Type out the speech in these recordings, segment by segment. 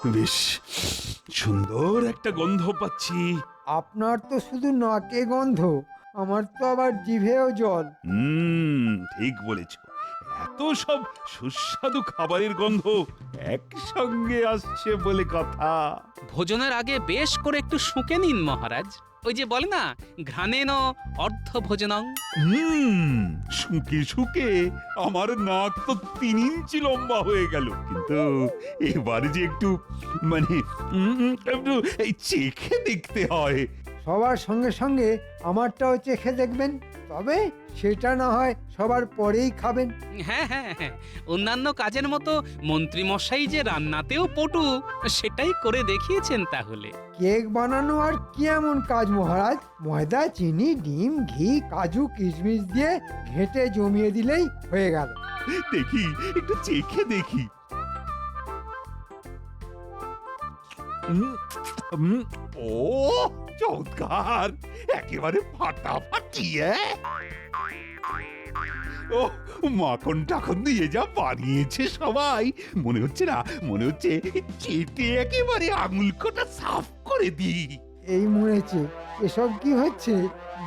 বেশ সুন্দর একটা গন্ধ পাচ্ছি। আপনার তো শুধু নাকে গন্ধ, আমার তো আবার জিভেও জল। ঠিক বলেছ। এত সব সুস্বাদু খাবারের গন্ধ একসঙ্গে আসছে বলে কথা। ভোজনের আগে বেশ করে একটু শুঁকে নিন মহারাজ। ওই যে বলে না, ঘ্রাণেন অর্ধ ভোজনং। শুকে শুকে আমার নাক তো 3 ইঞ্চি লম্বা হয়ে গেল। কিন্তু এবারে যে একটু মানে একটু এই চেখে দেখতে হয়। সবার সঙ্গে সঙ্গে আমারটাও চেখে দেখবেন, তবে সেটা না হয় সবার পরেই খাবেন। হ্যাঁ হ্যাঁ হ্যাঁ, অন্যান্য কাজের মতো মন্ত্রীমশাই যে রান্নাতেও পটু, সেটাই করে দেখিয়েছেন তাহলে। কেক বানানো আর কি এমন কাজ মহারাজ? ময়দা, চিনি, ডিম, ঘি, কাজু, কিশমিশ দিয়ে ঘেঁটে জমিয়ে দিলেই হয়ে গেল। দেখি, একটু চেখে দেখি। ও চমৎকার, একেবারে ফাটাফাটি। ও মাখন টাখন দিয়ে যা বানিয়েছে সবাই, মনে হচ্ছে না, মনে হচ্ছে চেটে একেবারে আঙুল কটা সাফ করে দিই। এই মরেছে, এসব কি হচ্ছে?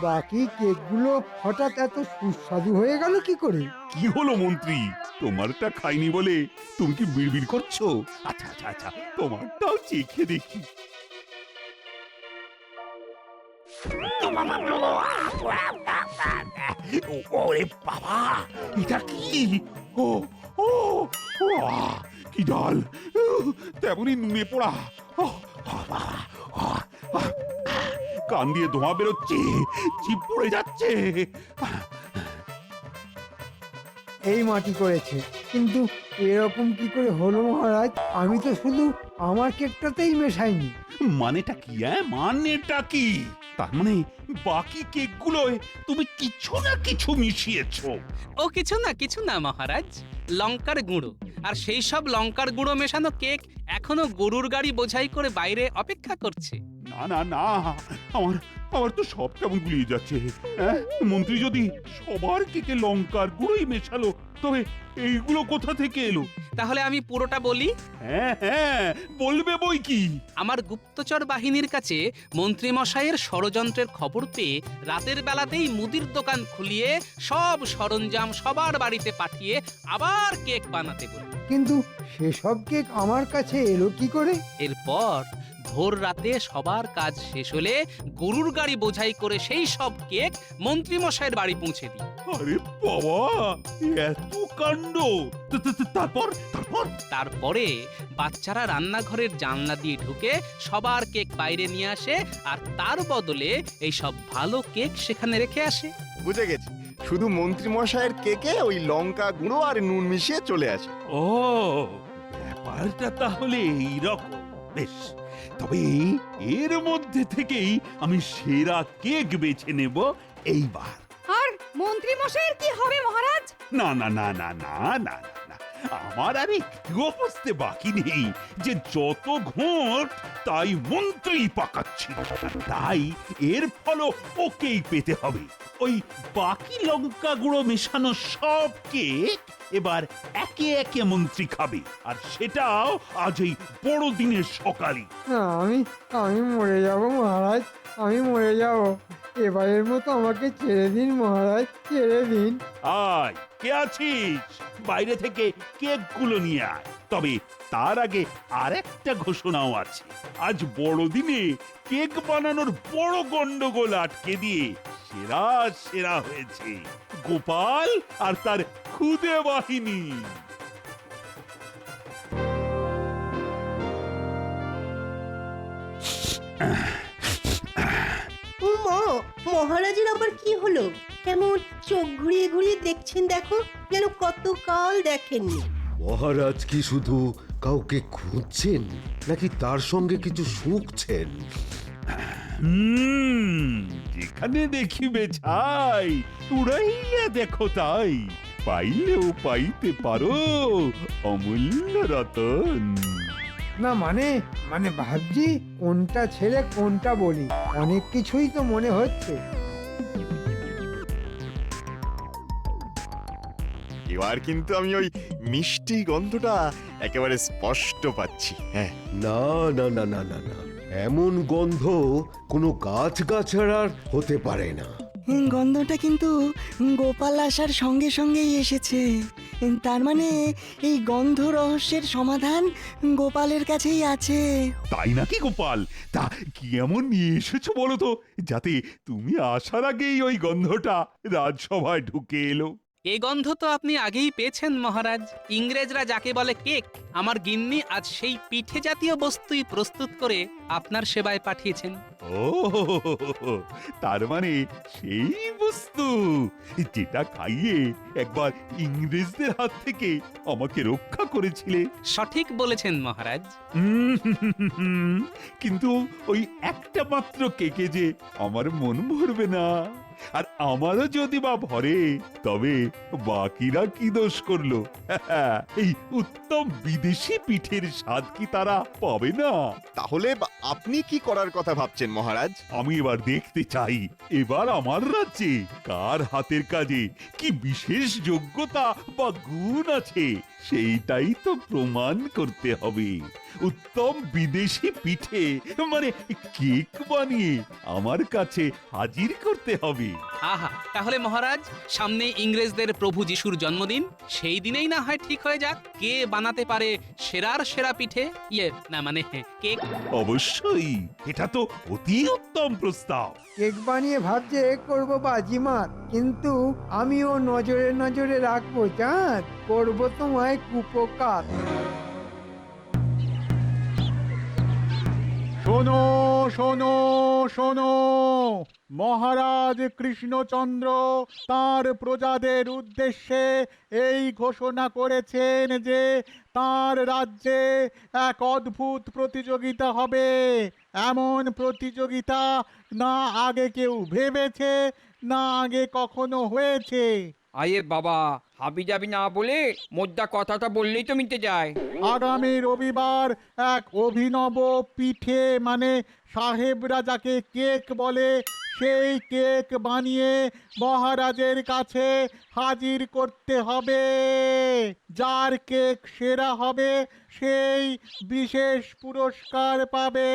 বাকি কেকগুলো হঠাৎ এত সুস্বাদু হয়ে গেল কি করে? কি হলো মন্ত্রী, তোমারটা খাইনি বলে তুমি কি বিড়বিড় করছো? আচ্ছা আচ্ছা আচ্ছা, তোমারটাও চেখে দেখি। ওরে বাবা, এটা কি? ও ও কি ডাল, তেমনই নুনে পোড়া। কান দিয়ে ধোঁয়া বেরোচ্ছে, জিভ পড়ে যাচ্ছে। এই মাটি করেছে, কিন্তু এরকম কি করে হলো মহারাজ? আমি তো শুধু আমার কেকটাতেই মেশাইনি। মানেটা কি? মানেটা কি? তার মানে বাকি কেকগুলোয় তুমি কিছু না কিছু মিশিয়েছো। ও কিছু না মহারাজ, লঙ্কার গুঁড়ো। আর সেই সব লঙ্কার গুঁড়ো মেশানো কেক এখনো গরুর গাড়ি বোঝাই করে বাইরে অপেক্ষা করছে। না না না, আমার আমার তো সব কেমন গুলিয়ে যাচ্ছে। মন্ত্রী যদি সবার কেকে লঙ্কার গুঁড়োই মেশালো, তবে এইগুলো কোথা থেকে এলো? তাহলে আমি পুরোটা বলি। হ্যাঁ হ্যাঁ, বলবে বই কি। আমার গুপ্তচর বাহিনীর কাছে মন্ত্রীমশাইয়ের ষড়যন্ত্রের খবর পেয়ে রাতের বেলাতেই মুদির দোকান খুলিয়ে সব সরঞ্জাম সবার বাড়িতে পাঠিয়ে আবার কেক বানাতে বলি। কিন্তু সেসব কেক আমার কাছে এলো কি করে? এরপর ভোর রাতে সবার কাজ শেষ হলে গরুর গাড়ি বোঝাই করে সেই সব কেক মন্ত্রীমশাইয়ের বাড়ি পৌঁছে দিই। আরে বাবা, এত কাণ্ড! তারপর তারপর তারপরে বাচ্চারা রান্নাঘরের জানলা দিয়ে ঢুকে সবার কেক বাইরে নিয়ে আসে, আর তার বদলে এই সব ভালো কেক সেখানে রেখে আসে। বুঝে গেছি, শুধু মন্ত্রী মশাইয়ের কেকে ওই লঙ্কা গুঁড়ো আর নুন মিশিয়ে চলে আসে। ও, ব্যাপারটা তাহলে এইরকম। বেশ, তবে এর মধ্যে থেকেই আমি সেরা কেক বেছে নেব এইবার। আর মন্ত্রী মশাইয়ের কি হবে মহারাজ? না না না না না না না না, আমার আর একটুও বুঝতে বাকি নেই যে যত ঘোট তাই মন্ত্রী পাকাচ্ছিল, আর তাই এর ফলও ওকেই পেতে হবে। ওই বাকি লঙ্কা গুঁড়ো মেশানো সব কেক এবার একে একে মন্ত্রী খাবে, আর সেটাও আজ এই বড়দিনের সকালে। না, আমি মরে যাব মহারাজ, আমি মরে যাব। এবারের মতো আমাকে ছেড়ে দিন মহারাজ, ছেড়ে দিন। আয়, কে আছিস? বাইরে থেকে কেকগুলো নিয়ে আয়। তবে তার আগে আরেকটা ঘোষণাও আছে। আজ বড়দিনে কেক বানানোর বড় গন্ডগোল আটকে দিয়ে সেরা সেরা হয়েছে গোপাল আর তার খুদে বাহিনী। মা, মহারাজের আবার কি হলো? কেমন চোখ ঘুরিয়ে ঘুরিয়ে দেখছেন দেখো, যেন কতকাল দেখেননি। মহারাজ কি শুধু কাউকে খুঁজছেন, নাকি তার সঙ্গে কিছু শুঁকছেন? যেখানে দেখিবে ছাই, উড়াইয়া দেখো তাই, পাইলেও পাইতে পারো অমূল্য রতন। না মানে ভাবছি কোনটা ছেড়ে কোনটা বলি, অনেক কিছুই তো মনে হচ্ছে। এ এবার কিন্তু আমি ওই মিষ্টি গন্ধটা একেবারে স্পষ্ট পাচ্ছি। হ্যাঁ, না না না না না না, এমন গন্ধ কোনো গাছগাছাড়ার হতে পারে না। গন্ধটা কিন্তু গোপাল আসার সঙ্গে সঙ্গেই এসেছে। তার মানে এই গন্ধ রহস্যের সমাধান গোপালের কাছেই আছে। তাই নাকি গোপাল? তা কি এমন নিয়ে এসেছো বলো তো, যাতে তুমি আসার আগেই ওই গন্ধটা রাজসভায় ঢুকে এলো? এই গন্ধ তো আপনি আগেই পেয়েছেন মহারাজ। ইংরেজরা যাকে বলে কেক, আমার গিন্নি আজ সেই পিঠে জাতীয় বস্তুই প্রস্তুত করে আপনার সেবায় পাঠিয়েছেন। ও, তার মানে সেই বস্তু যেটা খাইয়ে একবার ইংরেজদের হাত থেকে আমাকে রক্ষা করেছিলে। সঠিক বলেছেন মহারাজ। কিন্তু ওই একটা মাত্র কেকে যে আমার মন ভরবে না, আর আমারও যদি বা ভরে, তবে বাকিরা কি দোষ করলো? এই উত্তম বিদেশি পিঠের স্বাদ কি তারা পাবে না? তাহলে আপনি কি করার কথা ভাবছেন মহারাজ? আমি এবার দেখতে চাই, এবার আমার রাজ্যে কার হাতের কাজে কি বিশেষ যোগ্যতা বা গুণ আছে, সেইটাই তো প্রমাণ করতে হবে। উত্তম বিদেশি পিঠে মানে কেক বানিয়ে আমার কাছে হাজির করতে হবে। আহা, তাহলে মহারাজ সামনে ইংরেজদের প্রভু যিশুর জন্মদিন, সেই দিনেই না হয় ঠিক হয়ে যাক কে বানাতে পারে সেরার সেরা পিঠে, না মানে কেক। অবশ্যই, এটা তো অতি উত্তম প্রস্তাব। কেক বানিয়ে ভাবছে করবো বাজিমাত, কিন্তু আমিও নজরে নজরে রাখবো, চাঁদ করবো তোমায় কুপকার। শোনো শোনো শোনো, মহারাজ কৃষ্ণচন্দ্র তার প্রজাদের উদ্দেশ্যে এই ঘোষণা করেছেন যে তার রাজ্যে এক অদ্ভুত প্রতিযোগিতা হবে। এমন প্রতিযোগিতা না আগে কেউ ভেবেছে, না আগে কখনো হয়েছে। আয়ে বাবা, হাবি যাবি না বলে মোদ্দা কথাটা বললেই তো মিটে যায়। আগামী রবিবার এক অভিনব পিঠে মানে সাহেবরা যাকে কেক বলে, সেই কেক বানিয়ে মহারাজের কাছে হাজির করতে হবে। যার কেক সেরা হবে সেই বিশেষ পুরস্কার পাবে।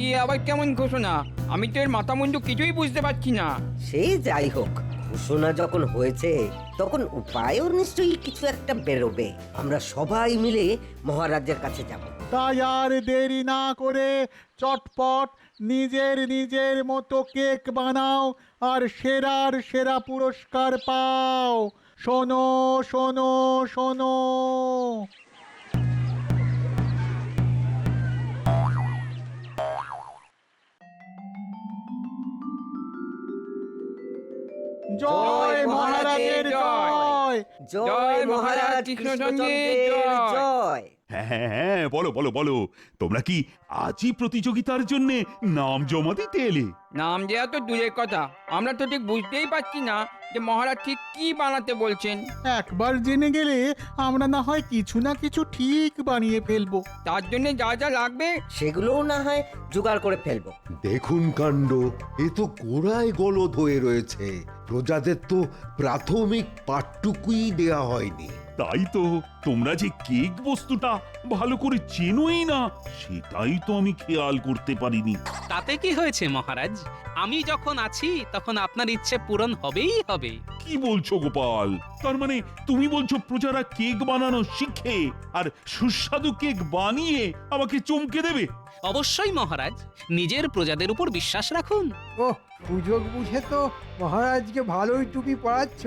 এ আবার কেমন ঘোষণা? আমি তো এর মাথা মুন্ডু কিছুই বুঝতে পারছি না। সে যাই হোক, ঘোষণা যখন হয়েছে তখন উপায়ও নিশ্চয়ই কিছু একটা বেরোবে। আমরা সবাই মিলে মহারাজের কাছে যাব। তাই আর দেরি না করে চটপট নিজের নিজের মতো কেক বানাও আর সেরার সেরা পুরস্কার পাও। শোনো শোনো শোনো। জয় মহারাজের জয়, জয় মহারাজ কৃষ্ণচন্দ্রের জয়। হ্যাঁ, বলো বলো বলো, তোমরা কি আজই প্রতিযোগিতার জন্য নাম জমা দিতে এলে? নাম দেওয়া তো দূরের কথা, আমরা তো ঠিক বুঝতেই পারছি না যে মহারাজ ঠিক কি বানাতে বলছেন। একবার জেনে গেলে আমরা না হয় কিছু না কিছু ঠিক বানিয়ে ফেলবো। তার জন্য যা যা লাগবে সেগুলোও না হয় জোগাড় করে ফেলবো। দেখুন কাণ্ড, এ তো গোড়ায় গলদ হয়ে রয়েছে। প্রজাদের তো প্রাথমিক পাঠটুকুই দেয়া হয়নি। তাই তো, তোমরা যে কেক বস্তুটা ভালো করে চেনোই না, সেটাই তো আমি খেয়াল করতে পারিনি। তাতে কি হয়েছে মহারাজ? আমি যখন আছি তখন আপনার ইচ্ছে পূরণ হবেই হবে। কি বলছো গোপাল? তার মানে তুমি বলছো প্রজারা কেক বানানো শিখে আর সুস্বাদু কেক বানিয়ে আমাকে চমকে দেবে? অবশ্যই মহারাজ, নিজের প্রজাদের উপর বিশ্বাস রাখুন। ওহ, সুযোগ বুঝে তো মহারাজকে ভালোই টুপি পরাচ্ছ,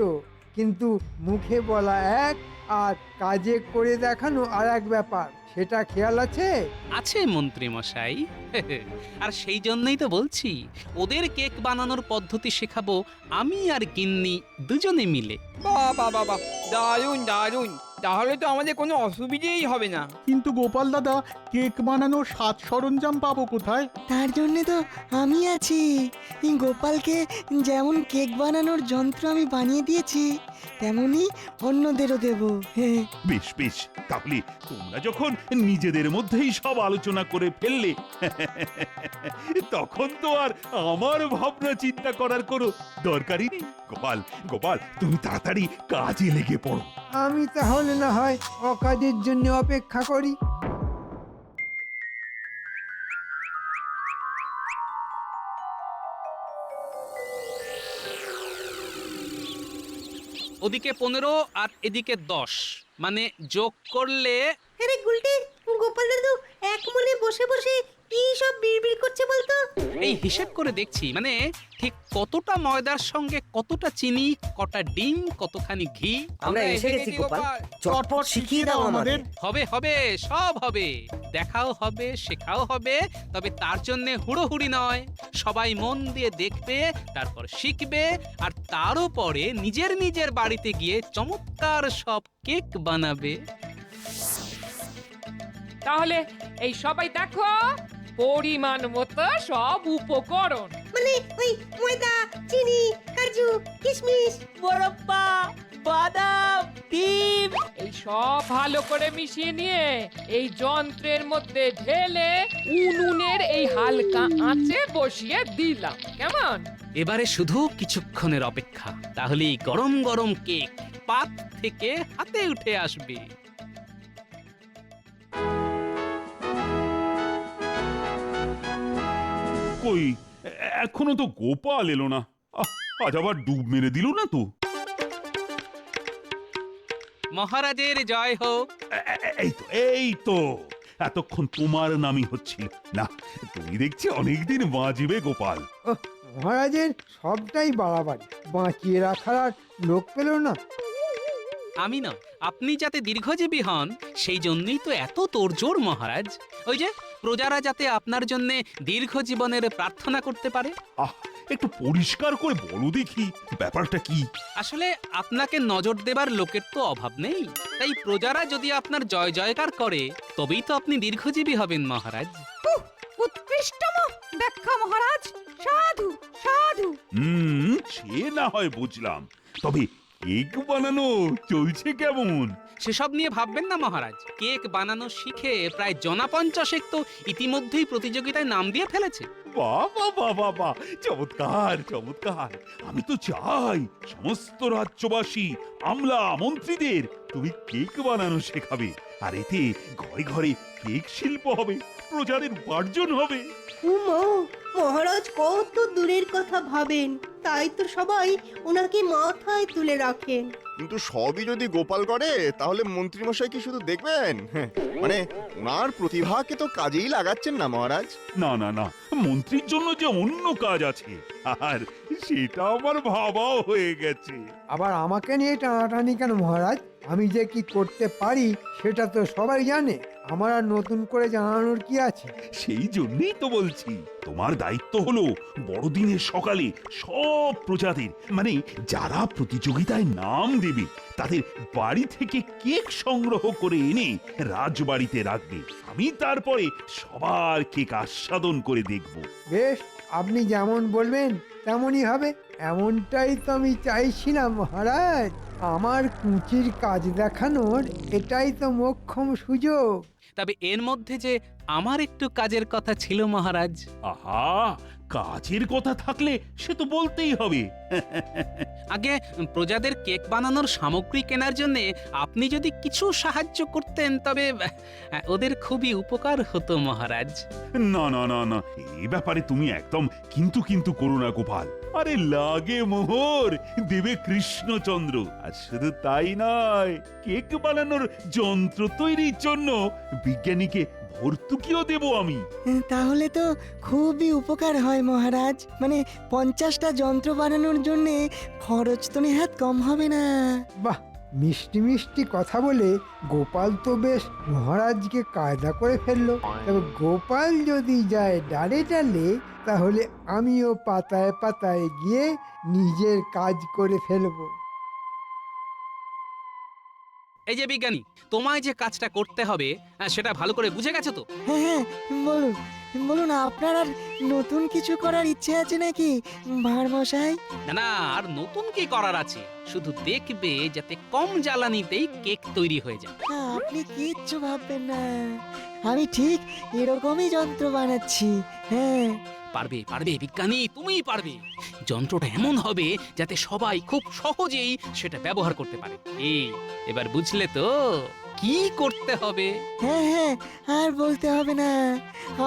কিন্তু মুখে বলা এক আর কাজে করে দেখানো আর এক ব্যাপার, সেটা খেয়াল আছে? আছে মন্ত্রী মশাই। আর সেই জন্যই তো বলছি, ওদের কেক বানানোর পদ্ধতি শেখাবো আমি আর গিন্নি দুজনে মিলে। বাহ বাহ বাহ বাহ, দারুণ দারুণ। তাহলে তো আমাদের কোনো অসুবিধেই হবে না। কিন্তু গোপাল দাদা, কেক বানানোর সাজ সরঞ্জাম পাবো কোথায়? তার জন্যে তো আমি আছি। এই গোপালকে যেমন কেক বানানোর যন্ত্র আমি বানিয়ে দিয়েছি, তেমনি অন্যদেরও দেব। হ্যাঁ, বেশ বেশ, তাহলে তোমরা যখন নিজেদের মধ্যেই সব আলোচনা করে ফেললে, তখন তো আর আমার ভাবনা চিন্তা করার কোনো দরকারই নেই। গোপাল গোপাল, তুমি তাড়াতাড়ি কাজে লেগে পড়ো। আমি তাহলে না হয় অকাজের জন্য অপেক্ষা করি। ওদিকে 15 আর এদিকে 10, মানে যোগ করলে আরে গুলটে, গোপাল দাদু এক মনে বসে বসে কি সব বিড়বিড় করছে বলতো? এই হিসেব করে দেখছি, মানে ঠিক কতটা ময়দার সঙ্গে কতটা চিনি, কটা ডিম, কতখানি ঘি। আমরা এসে গেছি গোপাল, চটপট শিখিয়ে দাও আমাদের। হবে হবে, সব হবে, দেখাও হবে, শেখাও হবে। তবে তার জন্য হুড়োহুড়ি নয়, সবাই মন দিয়ে দেখবে, তারপর শিখবে, আর তারও পরে নিজের নিজের বাড়িতে গিয়ে চমৎকার সব কেক বানাবে। তাহলে এই সবাই দেখো, পরিমাণ মতো সব উপকরণ, মানে ওই ময়দা, চিনি, কাজু, কিশমিশ, বরফা, বাদাম, ডিম, এই সব ভালো করে মিশিয়ে নিয়ে এই যন্ত্রের মধ্যে ঢেলে উনুনের এই হালকা আঁচে বসিয়ে দিলাম। কেমন? এবারে শুধু কিছুক্ষণের অপেক্ষা, তাহলেই গরম গরম কেক পাত থেকে হাতে উঠে আসবে। কই, এখনো তো গোপাল এলো না। আজ আবার ডুব মেরে দিল না তো? মহারাজের জয় হোক। এই তো এতক্ষণ তোমার নামই হচ্ছিল না। তুমি দেখছি অনেকদিন বাঁচবে গোপাল। মহারাজের সবটাই বাড়াবাড়ি, বাঁচিয়ে রাখার আর লোক পেল না। আমি না, আপনি যাতে দীর্ঘজীবী হন সেই জন্যই তো এত তোড়জোড় মহারাজ। ওই যে প্রজারা যাতে আপনার জন্য দীর্ঘ জীবনের প্রার্থনা করতে পারে। একটু পরিষ্কার করে বলো দেখি ব্যাপারটা কি। আসলে আপনাকে নজর দেবার লোকের তো অভাব নেই, তাই প্রজারা যদি আপনার জয় জয়কার করে তবেই তো আপনি দীর্ঘজীবী হবেন মহারাজ। উৎকৃষ্টম ব্যাখ্যা মহারাজ, সাধু সাধু। সে না হয় বুঝলাম, তবে কেক বানানো চলছে কেমন? সেসব নিয়ে ভাববেন না মহারাজ। কেক বানানো শিখে প্রায় জনা 50 তো ইতিমধ্যেই প্রতিযোগিতায় নাম দিয়ে ফেলেছে। বাবা বাবা বাবা, চমৎকার চমৎকার। আমি তো চাই সমস্ত রাজ্যবাসী, আমলা মন্ত্রীদের তুমি কেক বানানো শেখাবে, আর এতে ঘরে ঘরে কেক শিল্প হবে, প্রজাদের উপার্জন হবে। উমা, মহারাজ কত দূরের কথা ভাবেন, তাই তো সবাই ওনাকে মাথায় তুলে রাখেন। কিন্তু সবই যদি গোপাল করে, তাহলে মন্ত্রীমশাই কি শুধু দেখবেন? মানে ওনার প্রতিভাকে তো কাজেই লাগাচ্ছেন না মহারাজ। না না না, মন্ত্রীর জন্য যে অন্য কাজ আছে, আর সেটা আমার ভাবাও হয়ে গেছে। আবার আমাকে নিয়ে টানাটানি কেন মহারাজ? আমি যে কি করতে পারি সেটা তো সবাই জানে, আমার আর নতুন করে জানানোর কি আছে? সেই জন্যই তো বলছি, তোমার দায়িত্ব হলো বড়দিনের সকালে সব প্রজাদের, মানে যারা প্রতিযোগিতায় নাম দেবে তাদের বাড়ি থেকে কেক সংগ্রহ করে এনে রাজবাড়িতে রাখবে। আমি তারপরে সবার কেক আস্বাদন করে দেখব। বেশ, আপনি যেমন বলবেন তেমনই হবে। এমনটাই তো আমি চাইছিলাম মহারাজ। আমার কুঁচির কাজ দেখানোর এটাই তো মোক্ষম সুযোগ। তবে এর মধ্যে যে আমার একটু কাজের কথা ছিল মহারাজ। আহা, কাজের কথা থাকলে সে তো বলতেই হবে। আগে প্রজাদের কেক বানানোর সামগ্রী কেনার জন্য আপনি যদি কিছু সাহায্য করতেন তবে ওদের খুবই উপকার হতো মহারাজ। না না না না, এই ব্যাপারে তুমি একদম কিন্তু কিন্তু করো না গোপাল। আরে লাগে মোহর, দেবে কৃষ্ণচন্দ্র। আর শুধু তাই নয়, কেক বানানোর যন্ত্র তৈরির জন্য বিজ্ঞানীকে ভর্তুকিও দেব আমি। তাহলে তো খুবই উপকার হয় মহারাজ। মানে 50টা যন্ত্র বানানোর জন্যে খরচ তো নেহাত কম হবে না। বাহ, মিষ্টি মিষ্টি কথা বলে গোপাল তো বেশ মহারাজকে কায়দা করে ফেললো। তবে গোপাল যদি যায় ডালে ডালে, তাহলে আমিও পাতায় পাতায় গিয়ে নিজের কাজ করে ফেলবো। এই যে বিজ্ঞানী, তোমায় যে কাজটা করতে হবে সেটা ভালো করে বুঝে গেছো তো? হ্যাঁ হ্যাঁ, বলুন বলুন, আপনার আর নতুন কিছু করার ইচ্ছে আছে নাকি ভাঁড় মশাই? না না, আর নতুন কি করার আছে, শুধু দেখবে যাতে কম জ্বালানিতেই কেক তৈরি হয়ে যায়। আপনি কিচ্ছু ভাববেন না, আমি ঠিক এরকমই যন্ত্র বানাচ্ছি। হ্যাঁ, পারবে পারবে বিজ্ঞানী, তুমিই পারবে। যন্ত্রটা এমন হবে যাতে সবাই খুব সহজেই সেটা ব্যবহার করতে পারে। এবার বুঝলে তো কি করতে হবে? হ্যাঁ হ্যাঁ, আর বলতে হবে না,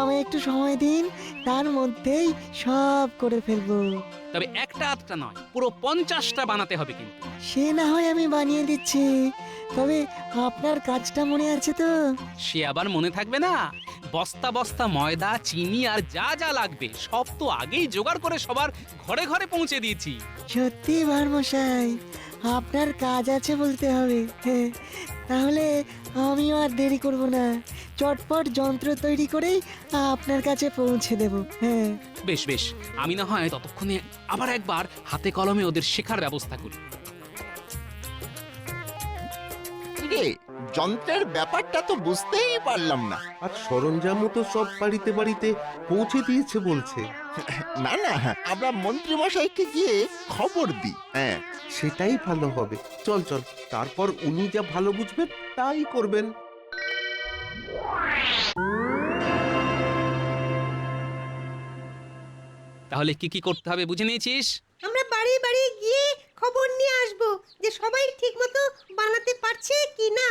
আমি একটু সময় দিন, তার মধ্যেই সব করে ফেলবো। তবে একটা আধটা নয়, পুরো 50টা বানাতে হবে কিন্তু। সে না হয় আমি বানিয়ে দিচ্ছি, তবে আপনার কাজটা মনে আছে তো? সে আবার মনে থাকবে না? বস্তা বস্তা ময়দা, চিনি আর যা যা লাগবে সব তো আগেই জোগাড় করে সবার ঘরে ঘরে পৌঁছে দিয়েছি। সত্যি ভাঁড় মশাই, আপনার কাজ আছে বলতে হবে। হ্যাঁ, তাহলে আমিও আর দেরি করব না, চটপট যন্ত্র তৈরি করেই আপনার কাছে পৌঁছে দেব। হ্যাঁ, বেশ বেশ, আমি না হয় ততক্ষণে আবার একবার হাতে কলমে ওদের শেখার ব্যবস্থা করি। রে, যন্ত্রের ব্যাপারটা তো বুঝতেই পারলাম না। আর সরঞ্জামও তো সব বাড়িতে বাড়িতে পৌঁছে দিয়েছে বলছে। না না, আমরা মন্ত্রী মশাইকে গিয়ে খবর দিই। হ্যাঁ, সেটাই ভালো হবে। চল চল, তারপর উনি যা ভালো বুঝবেন তাই করবেন। তাহলে কি কি করতে হবে বুঝে নিয়েছিস? আমরা বাড়ি বাড়ি গিয়ে খবর নিয়ে আসবো যে সবাই ঠিকমতো বানাতে পারছে কি না।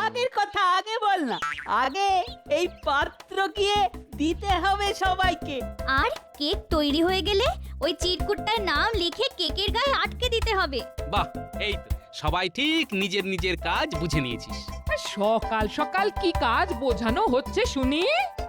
আগের কথা আগে বল না, আগে এই পাত্র গিয়ে দিতে হবে সবাইকে। আর কেক তৈরি হয়ে গেলে ওই চিরকুটটার নাম লিখে কেকের গায়ে আটকে দিতে হবে। বাহ, এই তো সবাই ঠিক নিজের নিজের কাজ বুঝে নিয়েছিস। সকাল সকাল কি কাজ বোঝানো হচ্ছে শুনি?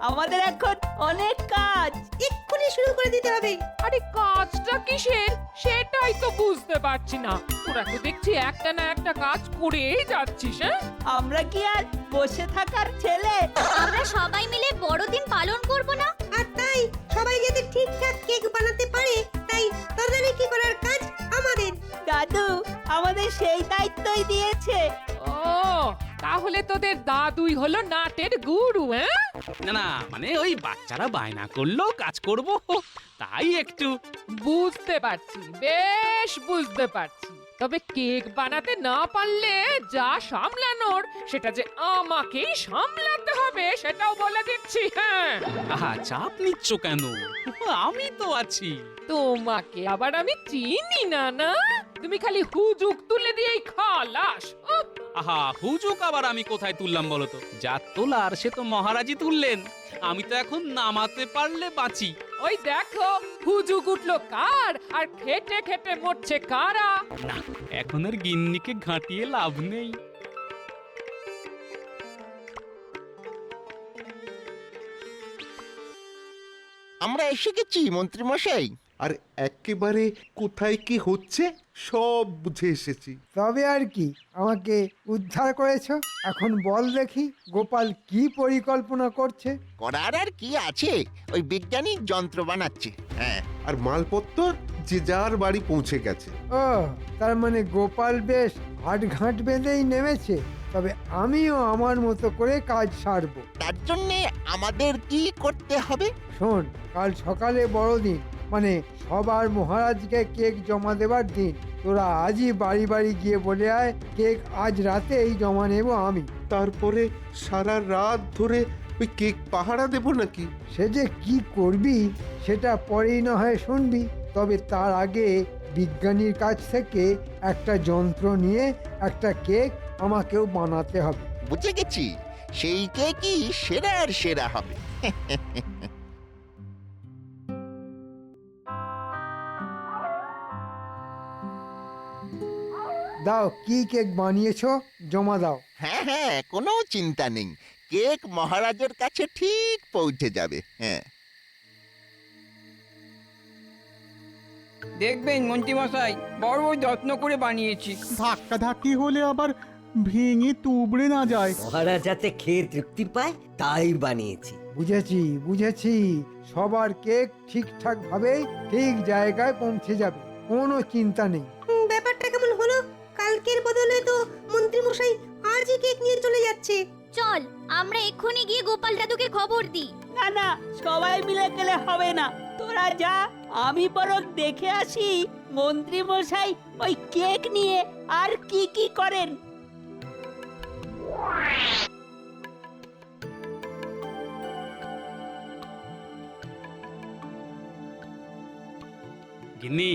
আমাদের এখন অনেক কাজ, এক্ষুনি শুরু করে দিতে হবে। আরে কাজটা কিসের সেটাই তো বুঝতে পারছি না। তোরা তো দেখছি একটা না একটা কাজ করেই যাচ্ছিস। হ্যাঁ, আমরা কি আর বসে থাকার ছেলে? আমরা সবাই মিলে বড়দিন পালন করব না? আর তাই সবাই যাতে ঠিকঠাক কেক বানাতে পারে তাই তদারকি করার কাজ আমাদের। দাদু আমাদের সেই দায়িত্বই দিয়েছে। ও, তাহলে তোদের দাদুই হলো নাটের গুরু? হ্যাঁ, না না, মানে ওই বাচ্চারা বায়না করলো কাজ করব, তাই একটু। বুঝতে পারছি, বেশ বুঝতে পারছি। তবে কেক বানাতে না পারলে যা সামলানোর সেটা যে আমাকেই সামলাতে হবে সেটাও বলে দিচ্ছি। হ্যাঁ, আহা, চাপ নিচ্ছ কেন? আমি তো আছি। তোমাকে আবার আমি চিনি না? না, তুমি খালি হুজুক তুলে দিয়েই খালাস। উফ, আহা, হুজুক আবার আমি কোথায় তুললাম বলো তো? যা তোলার সে তো মহারাজই তুললেন, আমি তো এখন নামাতে পারলে বাঁচি। ওই দেখো হুজুক উঠলো কার, আর খেটে খেটে মরছে কারা। না, এখন আর গিন্নিকে ঘাঁটিয়ে লাভ নেই। আমরা এসে গেছি মন্ত্রী মশাই। আর একেবারে কোথায় কি হচ্ছে সব বুঝে এসেছি। তবে আর কি, আমাকে উদ্ধার করেছো। এখন বল দেখি গোপাল কি পরিকল্পনা করছে। করার আর কি আছে, ওই বিজ্ঞানী যন্ত্র বানাচ্ছে। হ্যাঁ, আর মালপত্র যে যার বাড়ি পৌঁছে গেছে। ও, তার মানে গোপাল বেশ হাটঘাট বেঁধেই নেমেছে। তবে আমিও আমার মতো করে কাজ সারবো। তার জন্যে আমাদের কি করতে হবে? শোন, কাল সকালে বড়দিন, মানে সবার মহারাজকে কেক জমা দেবার দিন। তোরা আজই বাড়ি বাড়ি গিয়ে বলে আয় কেক আজ রাতেই জমা নেব আমি। তারপরে সারা রাত ধরে ওই কেক পাহারা দেব নাকি? সে যে কি করবি সেটা পরেই না হয় শুনবি। তবে তার আগে বিজ্ঞানীর কাছ থেকে একটা যন্ত্র নিয়ে একটা কেক আমাকেও বানাতে হবে। বুঝে গেছি, সেই কেকই সেরার সেরা হবে। দাও, কি কেক বানিয়েছো জমা দাও। হ্যাঁ হ্যাঁ, কোনো চিন্তা নেই, কেক মহারাজের কাছে ঠিক পৌঁছে যাবে। হ্যাঁ, দেখবেন মন্ত্রীমশাই, বড় যত্ন করে বানিয়েছি। ধাক্কা ধাক্কি হলে আবার ভেঙে তুবড়ে না যায়। মহারাজ যাতে খেয়ে তৃপ্তি পায় তাই বানিয়েছি। বুঝেছি বুঝেছি, সবার কেক ঠিকঠাক ভাবে ঠিক জায়গায় পৌঁছে যাবে, কোনো চিন্তা নেই। ব্যাপারটা কেমন হলো? কালকের বদলে তো মন্ত্রী মশাই বেশি কেক নিয়ে চলে যাচ্ছে। চল আমরা এক্ষুনি গিয়ে গোপাল দাদুকে খবর দিই। না না, সবাই মিলে গেলে হবে না, তোরা যা, আমি বরং দেখে আসি মন্ত্রী মশাই ওই কেক নিয়ে আর কি কি করেন। গিন্নি,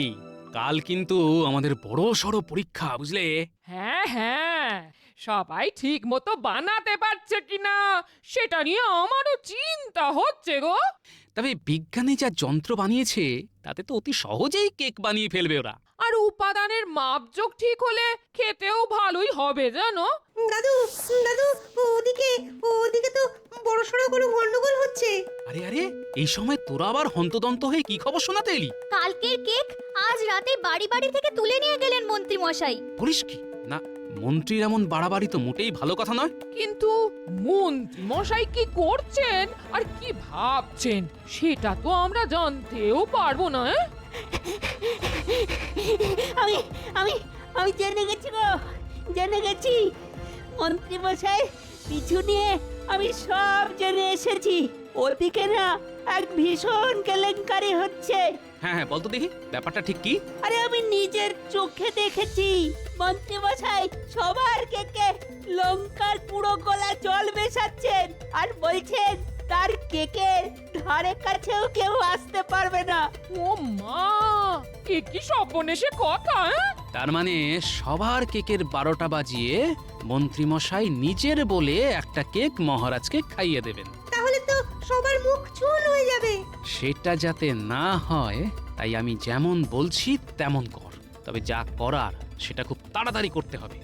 কাল কিন্তু আমাদের বড় সড় পরীক্ষা, বুঝলে? হ্যাঁ হ্যাঁ, সবাই ঠিক মতো বানাতে পারছে কিনা সেটা নিয়ে আমারও চিন্তা হচ্ছে গো। তবে বিজ্ঞানী যা যন্ত্র বানিয়েছে তাতে তো অতি সহজেই কেক বানিয়ে ফেলবে ওরা। আর উপাদানের মাপজোক ঠিক হলে খেতেও ভালোই হবে জানো। দাদু দাদু, ওদিকে ওদিকে তো বড়সড় কোনো গন্ডগোল হচ্ছে। আরে আরে, এই সময় তোরা আবার হন্তদন্ত হয়ে কি খবর শোনাতে এলি? কালকের কেক আজ রাতে বাড়ি বাড়ি থেকে তুলে নিয়ে গেলেন মন্ত্রী মশাই। বলিস কি? না, মন্ত্রীর এমন বাড়াবাড়ি তো মোটেই ভালো কথা নয়। কিন্তু মন্ত্রী মশাই কি করছেন আর কি ভাবছেন সেটা তো আমরা জানতেও পারবো না। আমি আমি আমি জেনে গেছি গো, জেনে গেছি। মন্ত্রী মশাই পিছু নিয়ে আমি সব জেনে এসেছি। ওদিকে না এক ভীষণ কেলেঙ্কারি হচ্ছে। হ্যাঁ হ্যাঁ, বলতো দেখি ব্যাপারটা ঠিক কি? আরে আমি নিজের চোখে দেখেছি, মন্ত্রী মশাই সবার কেকে লঙ্কার পুরো গলা জল মেশাচ্ছেন আর বলছেন তার কেকের ধারে কাছেও কেউ আসতে পারবে না। ও মা, কি সর্বনেশে কথা! তার মানে সবার কেকের 12টা বাজিয়ে মন্ত্রী মশাই নিজের বলে একটা কেক মহারাজকে খাইয়ে দেবেন। তাহলে তো সবার মুখ চুন হয়ে যাবে। সেটা যাতে না হয় তাই আমি যেমন বলছি তেমন কর। তবে যা করার সেটা খুব তাড়াতাড়ি করতে হবে।